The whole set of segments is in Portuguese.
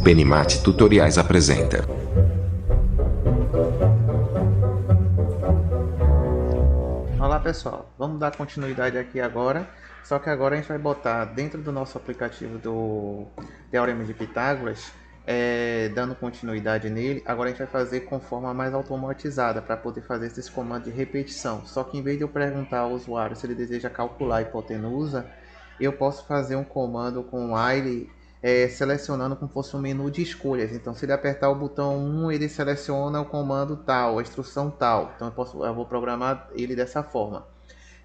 Penimate Tutoriais apresenta. Olá pessoal, vamos dar continuidade aqui agora, só que agora a gente vai botar dentro do nosso aplicativo do Teorema de Pitágoras, dando continuidade nele. Agora a gente vai fazer com forma mais automatizada para poder fazer esses comandos de repetição. Só que em vez de eu perguntar ao usuário se ele deseja calcular a hipotenusa, eu posso fazer um comando com while selecionando como fosse um menu de escolhas. Então, se ele apertar o botão 1, ele seleciona o comando tal, a instrução tal. Então, eu vou programar ele dessa forma.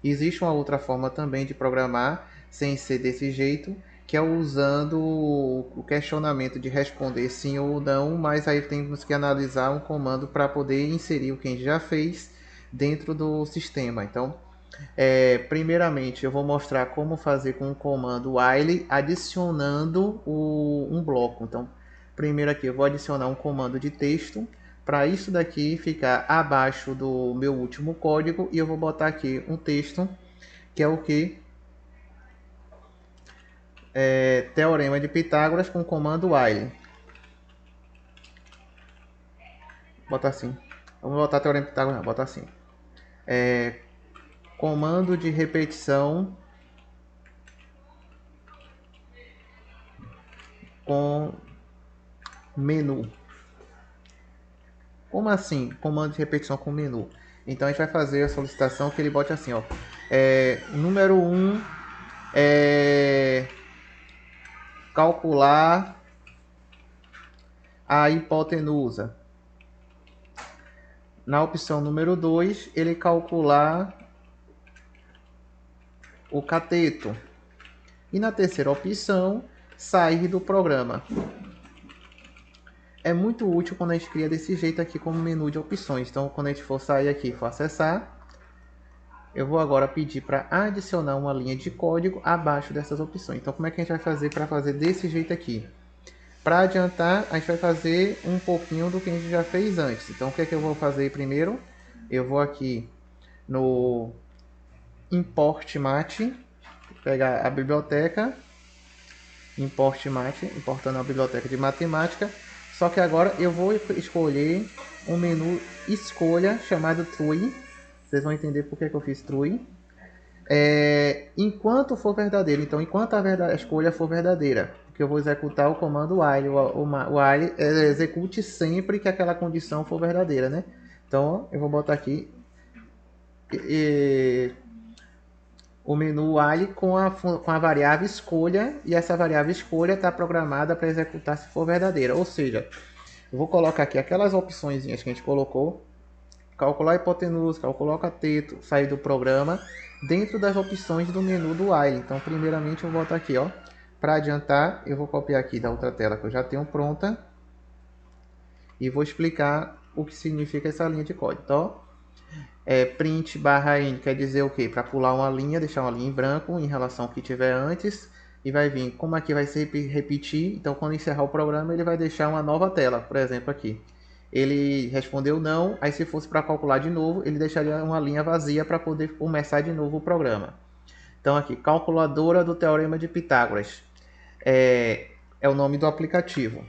Existe uma outra forma também de programar, sem ser desse jeito, que é usando o questionamento de responder sim ou não, mas aí temos que analisar um comando para poder inserir o que a gente já fez dentro do sistema. Então, primeiramente, eu vou mostrar como fazer com o comando while adicionando um bloco. Então, primeiro aqui eu vou adicionar um comando de texto para isso daqui ficar abaixo do meu último código, e eu vou botar aqui um texto que é o que? Teorema de Pitágoras com o comando while. Bota assim. Vamos botar Teorema de Pitágoras, não, bota assim. Comando de repetição com menu. Como assim? Comando de repetição com menu. Então a gente vai fazer a solicitação que ele bote assim, ó. Número 1 calcular a hipotenusa. Na opção número 2, ele calcular o cateto. E na terceira opção, sair do programa. É muito útil quando a gente cria desse jeito aqui como menu de opções. Então, quando a gente for sair aqui e for acessar, eu vou agora pedir para adicionar uma linha de código abaixo dessas opções. Então, como é que a gente vai fazer para fazer desse jeito aqui? Para adiantar, a gente vai fazer um pouquinho do que a gente já fez antes. Então, o que é que eu vou fazer primeiro? Eu vou aqui no Import Mate, pegar a biblioteca, Import Mate, importando a biblioteca de matemática. Só que agora eu vou escolher um menu escolha chamado True. Vocês vão entender por que eu fiz True. Enquanto for verdadeiro, então enquanto a escolha for verdadeira, que eu vou executar o comando while. O while execute sempre que aquela condição for verdadeira, né? Então eu vou botar aqui o menu while com a variável escolha, e essa variável escolha está programada para executar se for verdadeira. Ou seja, eu vou colocar aqui aquelas opções que a gente colocou: calcular a hipotenusa, calcular o cateto, sair do programa, dentro das opções do menu do while. Então, primeiramente, eu vou botar aqui, ó, para adiantar, eu vou copiar aqui da outra tela que eu já tenho pronta e vou explicar o que significa essa linha de código. Então, print barra n quer dizer o quê? Para pular uma linha, deixar uma linha em branco em relação ao que tiver antes, e vai vir, como aqui vai se repetir, então quando encerrar o programa ele vai deixar uma nova tela, por exemplo aqui. Ele respondeu não, aí se fosse para calcular de novo, ele deixaria uma linha vazia para poder começar de novo o programa. Então aqui, calculadora do Teorema de Pitágoras. É o nome do aplicativo.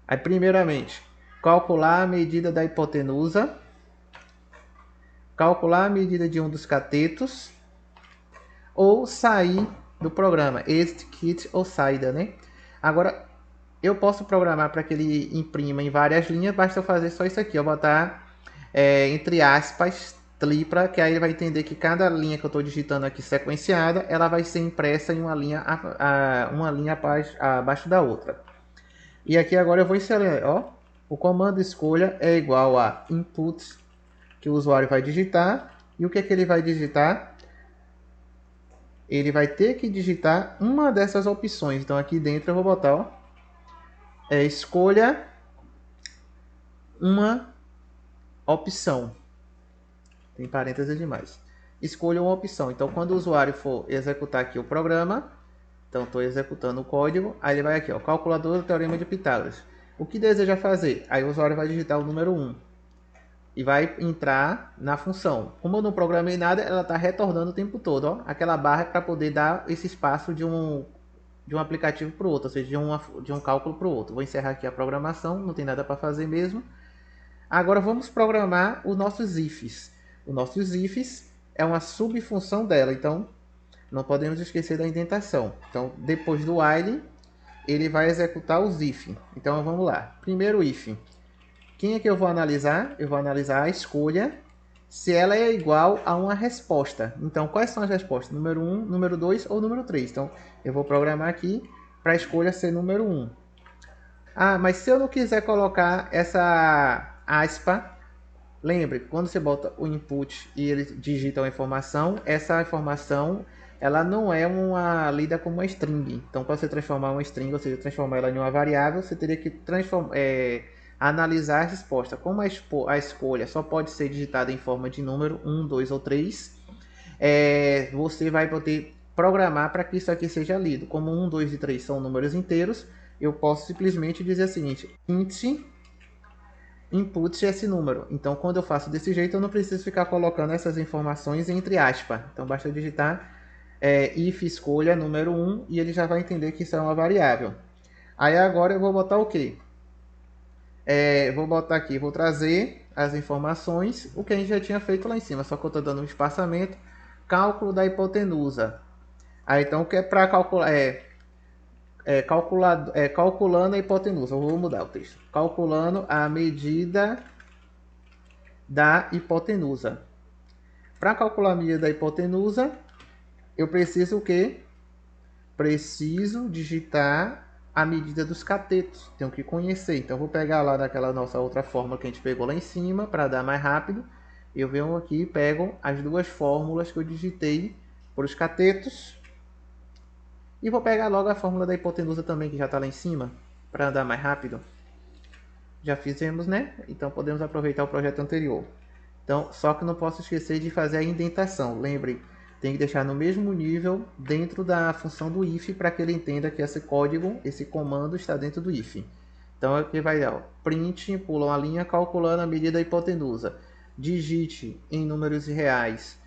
Aí primeiramente, calcular a medida da hipotenusa, calcular a medida de um dos catetos, ou sair do programa, exit, quit ou saída, né? Agora, eu posso programar para que ele imprima em várias linhas, basta eu fazer só isso aqui, eu botar entre aspas, tripla, que aí ele vai entender que cada linha que eu estou digitando aqui sequenciada, ela vai ser impressa em uma linha abaixo da outra. E aqui agora eu vou inserir, ó, o comando escolha é igual a input, que o usuário vai digitar, e o que é que ele vai digitar? Ele vai ter que digitar uma dessas opções. Então aqui dentro eu vou botar, ó, escolha uma opção. Tem parênteses demais. Escolha uma opção. Então quando o usuário for executar aqui o programa, então estou executando o código, aí ele vai aqui, ó, calculadora do Teorema de Pitágoras. O que deseja fazer? Aí o usuário vai digitar o número 1 e vai entrar na função. Como eu não programei nada, ela está retornando o tempo todo, ó, aquela barra para poder dar esse espaço de um de um aplicativo para o outro, ou seja, de um cálculo para o outro. Vou encerrar aqui a programação, não tem nada para fazer mesmo. Agora vamos programar os nossos ifs. Os nossos ifs é uma subfunção dela, então não podemos esquecer da indentação. Então, depois do while, ele vai executar os if. Então, vamos lá. Primeiro if. Quem é que eu vou analisar? Eu vou analisar a escolha, se ela é igual a uma resposta. Então, quais são as respostas? Número 1, número 2 ou número 3? Então, eu vou programar aqui para a escolha ser número 1. Ah, mas se eu não quiser colocar essa aspa, lembre, quando você bota o input e ele digita uma informação, essa informação ela não é uma lida como uma string. Então, para você transformar uma string, ou seja, transformar ela em uma variável, você teria que analisar a resposta. Como a escolha só pode ser digitada em forma de número 1, 2 ou 3, você vai poder programar para que isso aqui seja lido. Como 1, 2 e 3 são números inteiros, eu posso simplesmente dizer o seguinte: int input esse número. Então, quando eu faço desse jeito, eu não preciso ficar colocando essas informações entre aspas. Então, basta digitar if escolha número 1 e ele já vai entender que isso é uma variável. Aí agora eu vou botar o quê? Vou botar aqui, vou trazer as informações, o que a gente já tinha feito lá em cima, só que eu estou dando um espaçamento, cálculo da hipotenusa. Aí então, o que é para calcular? Calculando a hipotenusa. Eu vou mudar o texto. Calculando a medida da hipotenusa. Para calcular a medida da hipotenusa, eu preciso o quê? Preciso digitar a medida dos catetos. Tenho que conhecer. Então, vou pegar lá daquela nossa outra fórmula que a gente pegou lá em cima, para dar mais rápido. Eu venho aqui e pego as duas fórmulas que eu digitei para os catetos. E vou pegar logo a fórmula da hipotenusa também, que já está lá em cima, para andar mais rápido. Já fizemos, né? Então podemos aproveitar o projeto anterior. Então, só que não posso esquecer de fazer a indentação. Lembre, tem que deixar no mesmo nível dentro da função do if para que ele entenda que esse código, esse comando está dentro do if. Então aqui vai dar, ó, print, pula uma linha calculando a medida da hipotenusa. Digite em números reais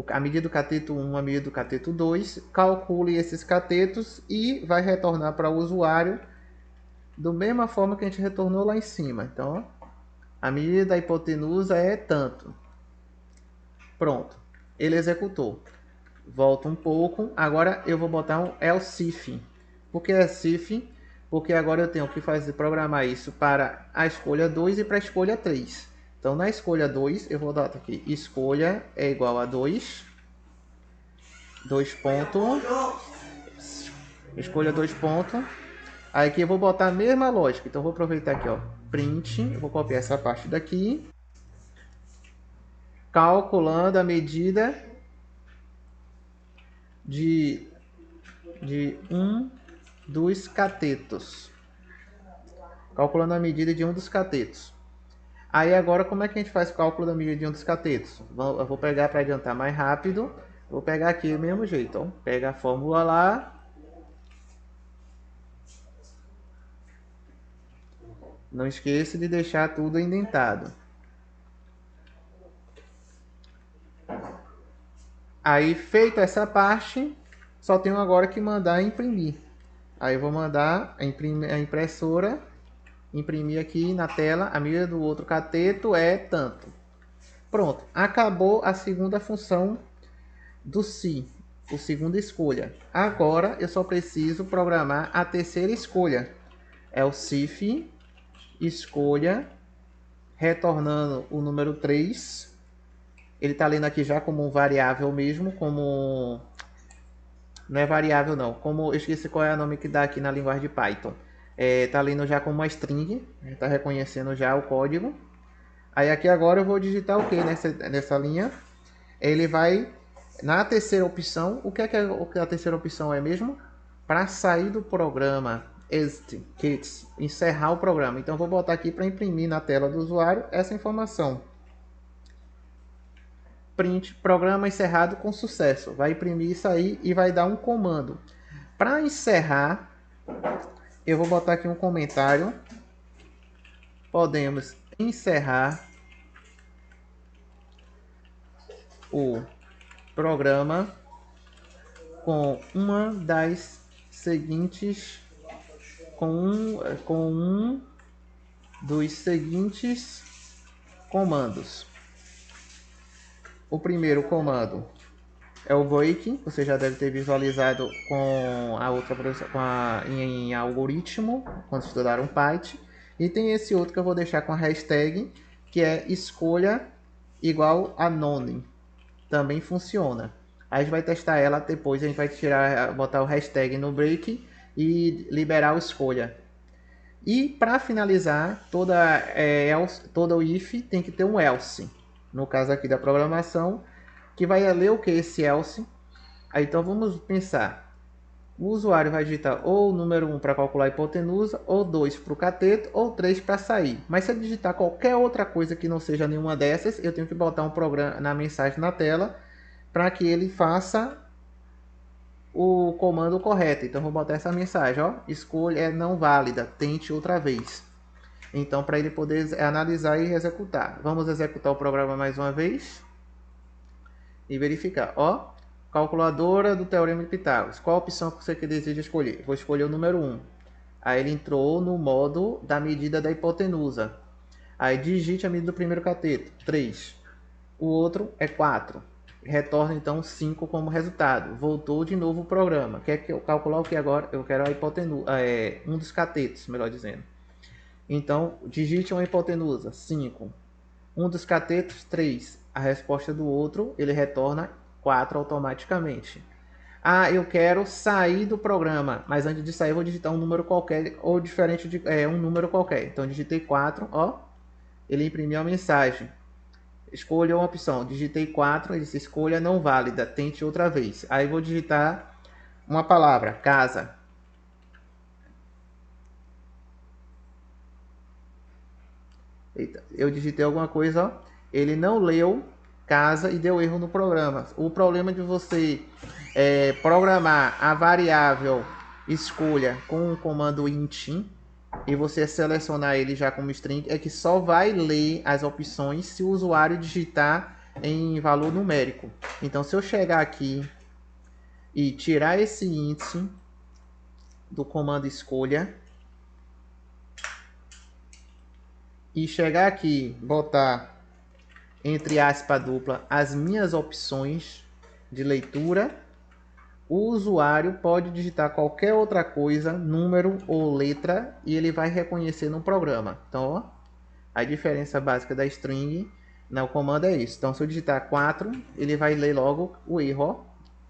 a medida do cateto 1, a medida do cateto 2, calcule esses catetos e vai retornar para o usuário da mesma forma que a gente retornou lá em cima. Então, ó, a medida da hipotenusa é tanto. Pronto, ele executou. Volta um pouco, agora eu vou botar um else if. Por que else if? Porque agora eu tenho que programar isso para a escolha 2 e para a escolha 3. Então, na escolha 2, eu vou dar aqui, escolha é igual a 2, 2 pontos, escolha 2 pontos. Aí aqui eu vou botar a mesma lógica, então eu vou aproveitar aqui, ó, print, eu vou copiar essa parte daqui, calculando a medida de um dos catetos. Calculando a medida de um dos catetos. Aí agora como é que a gente faz o cálculo da medida de um dos catetos? Eu vou pegar para adiantar mais rápido. Vou pegar aqui do mesmo jeito. Ó. Pega a fórmula lá. Não esqueça de deixar tudo indentado. Aí feita essa parte, só tenho agora que mandar imprimir. Aí eu vou mandar a impressora imprimir aqui na tela a medida do outro cateto é tanto. Pronto, acabou a segunda função do se, a segunda escolha. Agora eu só preciso programar a terceira escolha. É o if escolha, retornando o número 3. Ele está lendo aqui já como um variável mesmo, como... Não é variável não, como... Eu esqueci qual é o nome que dá aqui na linguagem de Python. Está lendo já como uma string, está reconhecendo já o código. Aí aqui agora eu vou digitar o que nessa linha? Ele vai, na terceira opção, o que a terceira opção é mesmo? Para sair do programa, exit, encerrar o programa. Então eu vou botar aqui para imprimir na tela do usuário essa informação. Print, programa encerrado com sucesso. Vai imprimir isso aí e vai dar um comando. Para encerrar, eu vou botar aqui um comentário. Podemos encerrar o programa com uma das seguintes com um dos seguintes comandos. O primeiro comando é o break, você já deve ter visualizado com a outra em algoritmo, quando estudaram Python. E tem esse outro que eu vou deixar com a hashtag, que é escolha igual a none. Também funciona. Aí a gente vai testar ela, depois a gente vai botar o hashtag no break e liberar o escolha. E para finalizar, toda o if tem que ter um else. No caso aqui da programação, que vai ler o que esse else. Aí, então vamos pensar. O usuário vai digitar ou o número 1 para calcular a hipotenusa, ou 2 para o cateto, ou 3 para sair. Mas se eu digitar qualquer outra coisa que não seja nenhuma dessas, eu tenho que botar um programa na mensagem na tela para que ele faça o comando correto. Então vou botar essa mensagem, ó, escolha é não válida, tente outra vez. Então para ele poder analisar e executar. Vamos executar o programa mais uma vez e verificar, ó, calculadora do Teorema de Pitágoras. Qual a opção que você deseja escolher? Vou escolher o número 1. Aí ele entrou no modo da medida da hipotenusa. Aí digite a medida do primeiro cateto, 3. O outro é 4. Retorna então 5 como resultado. Voltou de novo o programa. Quer que eu calcular o que agora? Eu quero a hipotenusa, um dos catetos, melhor dizendo. Então, digite uma hipotenusa, 5. Um dos catetos, 3. A resposta do outro, ele retorna 4 automaticamente. Ah, eu quero sair do programa, mas antes de sair eu vou digitar um número qualquer, ou diferente de um número qualquer. Então, digitei 4, ó, ele imprimiu a mensagem. Escolha uma opção, digitei 4, ele disse escolha não válida, tente outra vez. Aí vou digitar uma palavra, casa. Eita, eu digitei alguma coisa, ó, ele não leu casa e deu erro no programa. O problema de você programar a variável escolha com o comando int e você selecionar ele já como string é que só vai ler as opções se o usuário digitar em valor numérico. Então, se eu chegar aqui e tirar esse índice do comando escolha e chegar aqui, botar entre aspas dupla as minhas opções de leitura, o usuário pode digitar qualquer outra coisa, número ou letra, e ele vai reconhecer no programa. Então, ó, a diferença básica da string no comando é isso. Então, se eu digitar 4, ele vai ler logo o erro. Ó.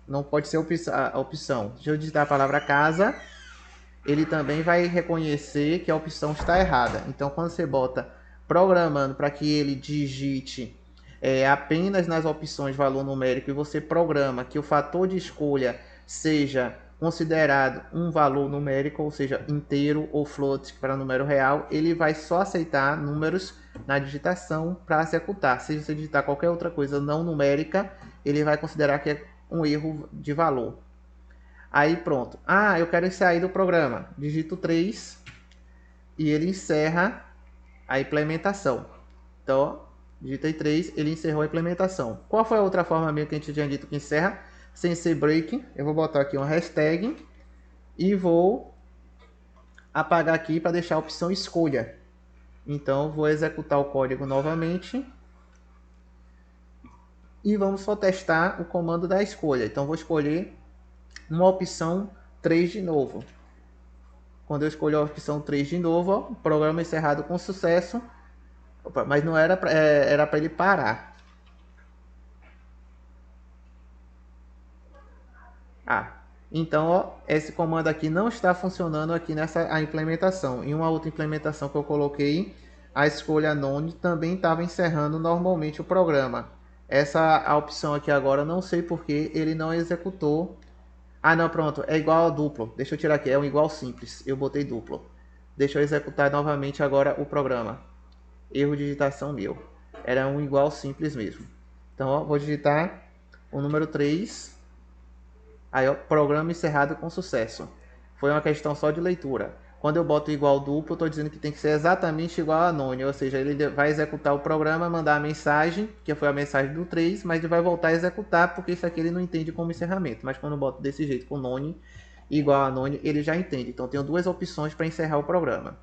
Não pode ser a opção. Se eu digitar a palavra casa, ele também vai reconhecer que a opção está errada. Então, quando você bota programando para que ele digite apenas nas opções valor numérico e você programa que o fator de escolha seja considerado um valor numérico, ou seja, inteiro ou float para número real, ele vai só aceitar números na digitação para executar. Se você digitar qualquer outra coisa não numérica, ele vai considerar que é um erro de valor. Aí pronto. Ah, eu quero sair do programa. Digito 3 e ele encerra a implementação. Então, digitei 3, ele encerrou a implementação. Qual foi a outra forma mesmo que a gente tinha dito que encerra? Sem ser break. Eu vou botar aqui uma hashtag e vou apagar aqui para deixar a opção escolha. Então, vou executar o código novamente. E vamos só testar o comando da escolha. Então, vou escolher uma opção 3 de novo. Quando eu escolho a opção 3 de novo, ó, programa encerrado com sucesso. Opa, mas não era era para ele parar. Então, ó, esse comando aqui não está funcionando aqui nessa implementação. Em uma outra implementação que eu coloquei, a escolha none também estava encerrando normalmente o programa. A opção aqui agora, não sei porque ele não executou. Ah, não, pronto, é igual a duplo. Deixa eu tirar aqui, é um igual simples. Eu botei duplo. Deixa eu executar novamente agora o programa. Erro de digitação meu. Era um igual simples mesmo. Então, ó, vou digitar o número 3. Aí, ó, programa encerrado com sucesso. Foi uma questão só de leitura. Quando eu boto igual duplo, eu estou dizendo que tem que ser exatamente igual a none, ou seja, ele vai executar o programa, mandar a mensagem, que foi a mensagem do 3, mas ele vai voltar a executar, porque isso aqui ele não entende como encerramento. Mas quando eu boto desse jeito, com none igual a none, ele já entende. Então, tenho duas opções para encerrar o programa.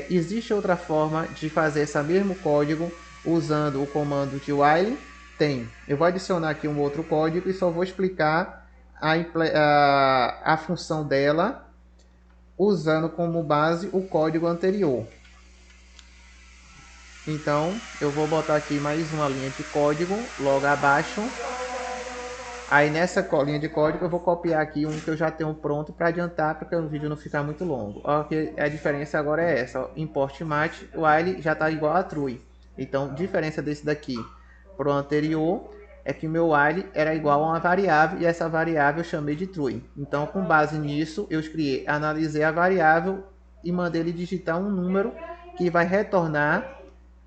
Existe outra forma de fazer esse mesmo código usando o comando de while? Tem. Eu vou adicionar aqui um outro código e só vou explicar a função dela usando como base o código anterior. Então, eu vou botar aqui mais uma linha de código logo abaixo. Aí nessa linha de código eu vou copiar aqui um que eu já tenho pronto para adiantar, porque o vídeo não ficar muito longo. A diferença agora é essa, import match, o while já está igual a true. Então, diferença desse daqui para o anterior é que o meu while era igual a uma variável e essa variável eu chamei de true. Então, com base nisso, eu analisei a variável e mandei ele digitar um número que vai retornar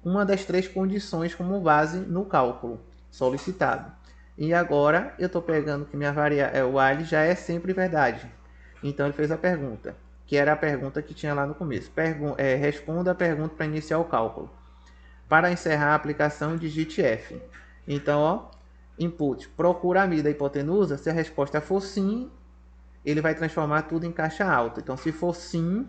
uma das três condições como base no cálculo solicitado. E agora eu estou pegando que o while já é sempre verdade. Então ele fez a pergunta, que era a pergunta que tinha lá no começo. Responda a pergunta para iniciar o cálculo. Para encerrar a aplicação, digite F. Então, ó, input, procura a medida da hipotenusa. Se a resposta for sim, ele vai transformar tudo em caixa alta. Então, se for sim,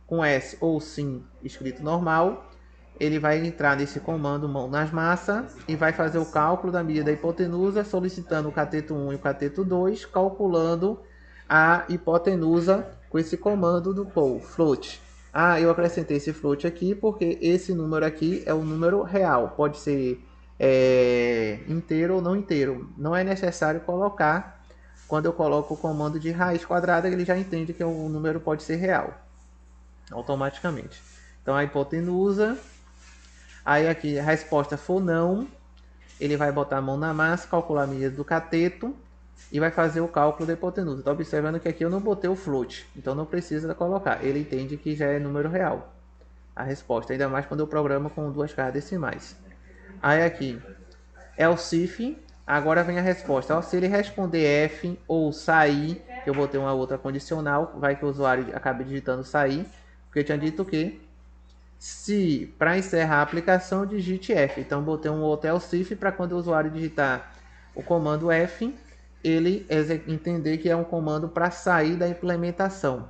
com S ou sim escrito normal, ele vai entrar nesse comando mão nas massas e vai fazer o cálculo da medida da hipotenusa, solicitando o cateto 1 e o cateto 2, calculando a hipotenusa com esse comando do float. Eu acrescentei esse float aqui porque esse número aqui é o número real. Pode ser inteiro ou não inteiro. Não é necessário colocar. Quando eu coloco o comando de raiz quadrada, ele já entende que o número pode ser real automaticamente. Então a hipotenusa, aí aqui a resposta for não, ele vai botar a mão na massa, calcular a medida do cateto e vai fazer o cálculo da hipotenusa. Está observando que aqui eu não botei o float, então não precisa colocar. Ele entende que já é número real a resposta, ainda mais quando eu programo com duas casas decimais. Aí aqui else if, agora vem a resposta. Se ele responder F ou sair, que eu botei uma outra condicional, vai que o usuário acabe digitando sair, porque eu tinha dito que se para encerrar a aplicação digite F. Então botei um outro else if para quando o usuário digitar o comando F, ele entender que é um comando para sair da implementação.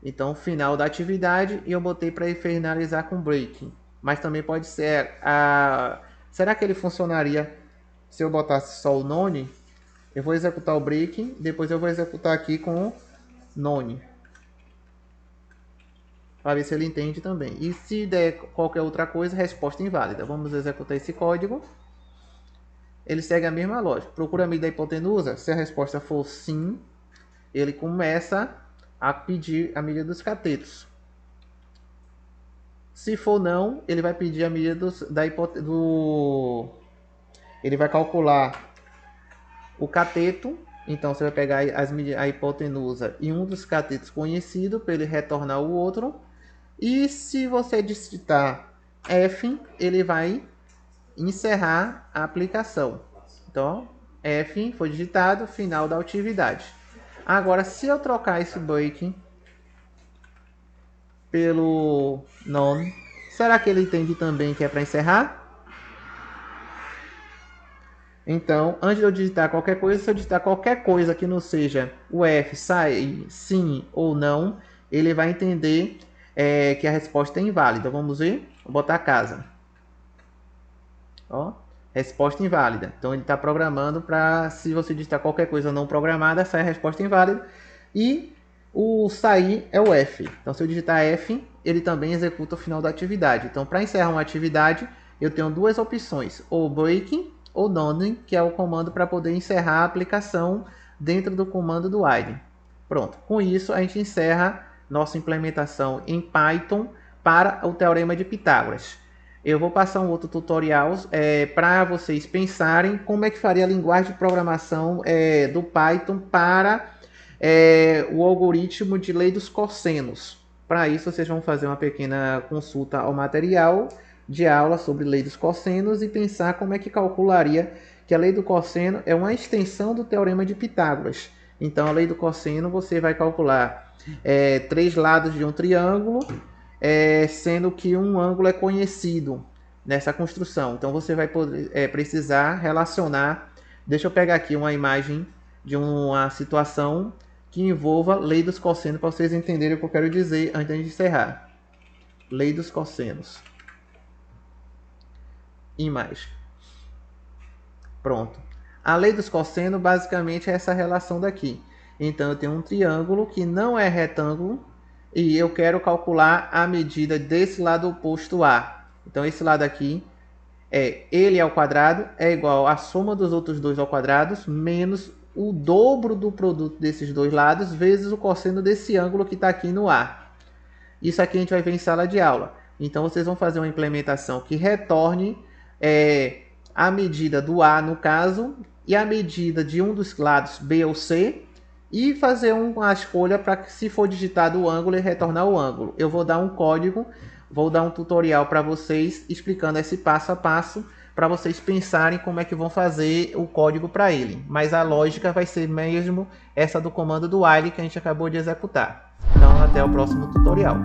Então final da atividade, e eu botei para finalizar com break. Mas também pode ser será que ele funcionaria se eu botasse só o none? Eu vou executar o break, depois eu vou executar aqui com none, para ver se ele entende também. E se der qualquer outra coisa, resposta inválida. Vamos executar esse código. Ele segue a mesma lógica. Procura a medida da hipotenusa. Se a resposta for sim, ele começa a pedir a medida dos catetos. Se for não, ele vai pedir a medida ele vai calcular o cateto. Então você vai pegar a hipotenusa e um dos catetos conhecido para ele retornar o outro. E se você digitar F, ele vai encerrar a aplicação. Então, F foi digitado, final da atividade. Agora, se eu trocar esse break pelo none, será que ele entende também que é para encerrar? Então, antes de eu digitar qualquer coisa, se eu digitar qualquer coisa que não seja o F, sair, sim ou não, ele vai entender que a resposta é inválida. Vamos ver? Vou botar casa. Ó, resposta inválida. Então ele está programando para, se você digitar qualquer coisa não programada, sai a resposta inválida. E o sair é o F. Então se eu digitar F, ele também executa o final da atividade. Então para encerrar uma atividade, eu tenho duas opções, ou break ou none, que é o comando para poder encerrar a aplicação dentro do comando do while. Pronto, com isso a gente encerra nossa implementação em Python para o Teorema de Pitágoras. Eu vou passar um outro tutorial para vocês pensarem como é que faria a linguagem de programação do Python para o algoritmo de lei dos cossenos. Para isso, vocês vão fazer uma pequena consulta ao material de aula sobre lei dos cossenos e pensar como é que calcularia que a lei do cosseno é uma extensão do Teorema de Pitágoras. Então, a lei do cosseno, você vai calcular 3 lados de um triângulo, sendo que um ângulo é conhecido nessa construção. Então, você vai precisar relacionar. Deixa eu pegar aqui uma imagem de uma situação que envolva lei dos cossenos para vocês entenderem o que eu quero dizer antes de encerrar. Lei dos cossenos. Imagem. Pronto. A lei dos cossenos basicamente é essa relação daqui. Então eu tenho um triângulo que não é retângulo e eu quero calcular a medida desse lado oposto A. Então esse lado aqui ele ao quadrado é igual à soma dos outros dois ao quadrado menos o dobro do produto desses dois lados vezes o cosseno desse ângulo que está aqui no A. Isso aqui a gente vai ver em sala de aula. Então vocês vão fazer uma implementação que retorne a medida do A no caso e a medida de um dos lados B ou C e fazer uma escolha para que, se for digitado o ângulo, ele retornar o ângulo. Eu vou dar um código, vou dar um tutorial para vocês explicando esse passo a passo para vocês pensarem como é que vão fazer o código para ele. Mas a lógica vai ser mesmo essa do comando do while que a gente acabou de executar. Então até o próximo tutorial.